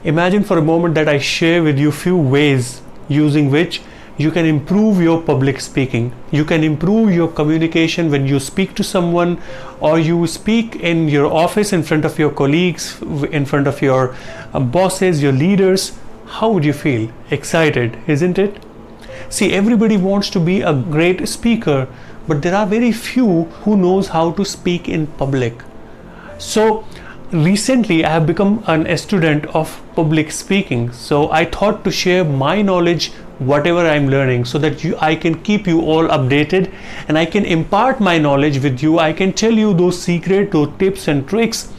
Imagine for a moment that I share with you few ways using which you can improve your public speaking. You can improve your communication when you speak to someone, or you speak in your office in front of your colleagues, in front of your bosses, your leaders. How would you feel? Excited, isn't it? See, everybody wants to be a great speaker, but there are very few who knows how to speak in public. So recently I have become a student of public speaking, so I thought to share my knowledge, whatever I'm learning, so that I can keep you all updated and I can impart my knowledge with you. I can tell you those secrets, those tips and tricks,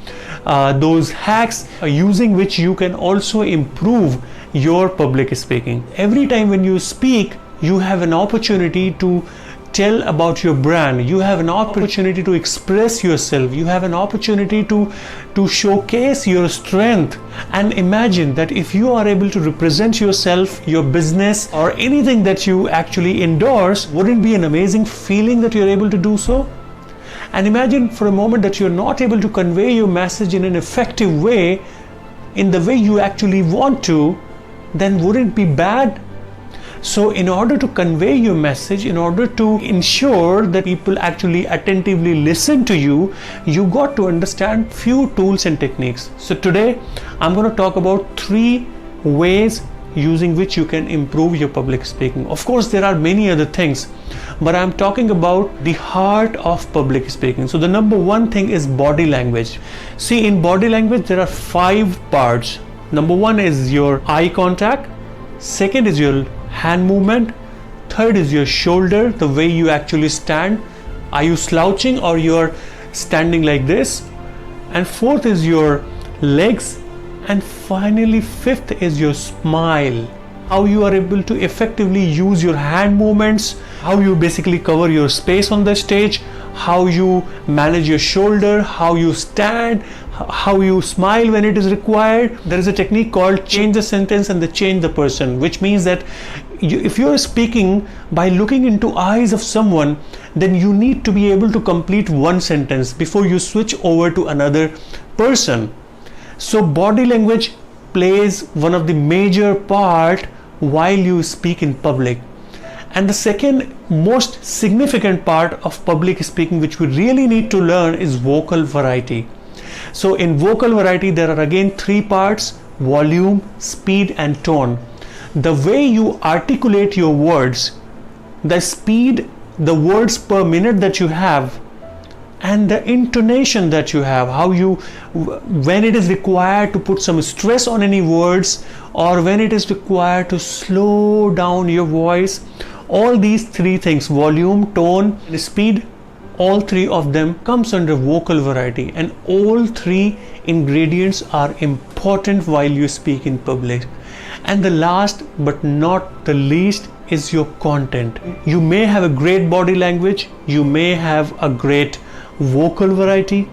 those hacks using which you can also improve your public speaking. Every time when you speak, you have an opportunity to tell about your brand, you have an opportunity to express yourself, you have an opportunity to showcase your strength. And imagine that if you are able to represent yourself, your business, or anything that you actually endorse, wouldn't it be an amazing feeling that you're able to do so? And imagine for a moment that you're not able to convey your message in an effective way, in the way you actually want to, then wouldn't it be bad? So in order to convey your message, in order to ensure that people actually attentively listen to you, you got to understand few tools and techniques. So today I'm going to talk about 3 ways using which you can improve your public speaking. Of course, there are many other things, but I'm talking about the heart of public speaking. So the number 1 thing is body language. See, in body language there are 5 parts. Number 1 is your eye contact. Second is your hand movement. Third is your shoulder, the way you actually stand. Are you slouching or you're standing like this? And fourth is your legs. And finally, fifth is your smile. How you are able to effectively use your hand movements, how you basically cover your space on the stage, how you manage your shoulder, how you stand, how you smile when it is required. There is a technique called change the sentence and the change the person, which means that if you are speaking by looking into eyes of someone, then you need to be able to complete one sentence before you switch over to another person. So body language plays one of the major part while you speak in public. And the second most significant part of public speaking which we really need to learn is vocal variety. So in vocal variety there are again 3 parts: volume, speed and tone. The way you articulate your words, the speed, the words per minute that you have, and the intonation that you have, how you, when it is required to put some stress on any words, or when it is required to slow down your voice, all these 3 things, volume, tone, speed, all 3 of them comes under vocal variety, and all 3 ingredients are important while you speak in public. And the last but not the least is your content. You may have a great body language, you may have a great vocal variety,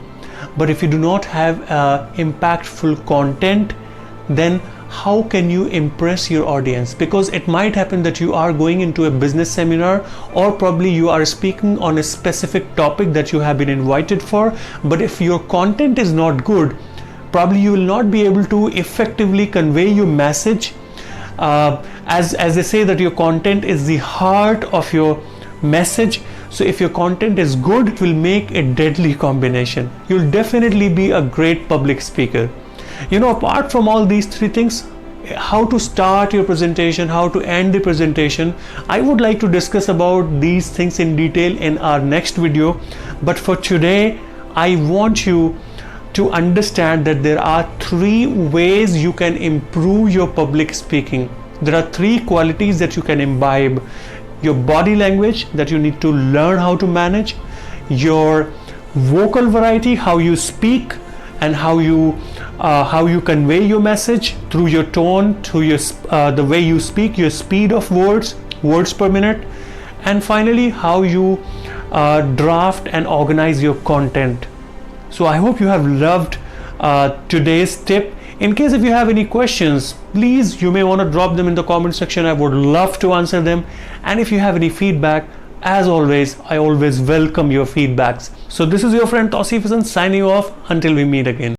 but if you do not have impactful content, then how can you impress your audience? Because it might happen that you are going into a business seminar, or probably you are speaking on a specific topic that you have been invited for, but if your content is not good, probably you will not be able to effectively convey your message. As they say that your content is the heart of your message. So if your content is good, it will make a deadly combination. You'll definitely be a great public speaker. You know, apart from all these 3 things, how to start your presentation, how to end the presentation, I would like to discuss about these things in detail in our next video. But for today, I want you to understand that there are 3 ways you can improve your public speaking. There are 3 qualities that you can imbibe: your body language that you need to learn how to manage, your vocal variety, how you speak and how you convey your message through your tone, through your the way you speak, your speed of words per minute, and finally how you draft and organize your content. So I hope you have loved today's tip. In case if you have any questions, please, you may want to drop them in the comment section. I would love to answer them. And if you have any feedback, as always, I always welcome your feedbacks. So this is your friend Tausif Hasan signing off until we meet again.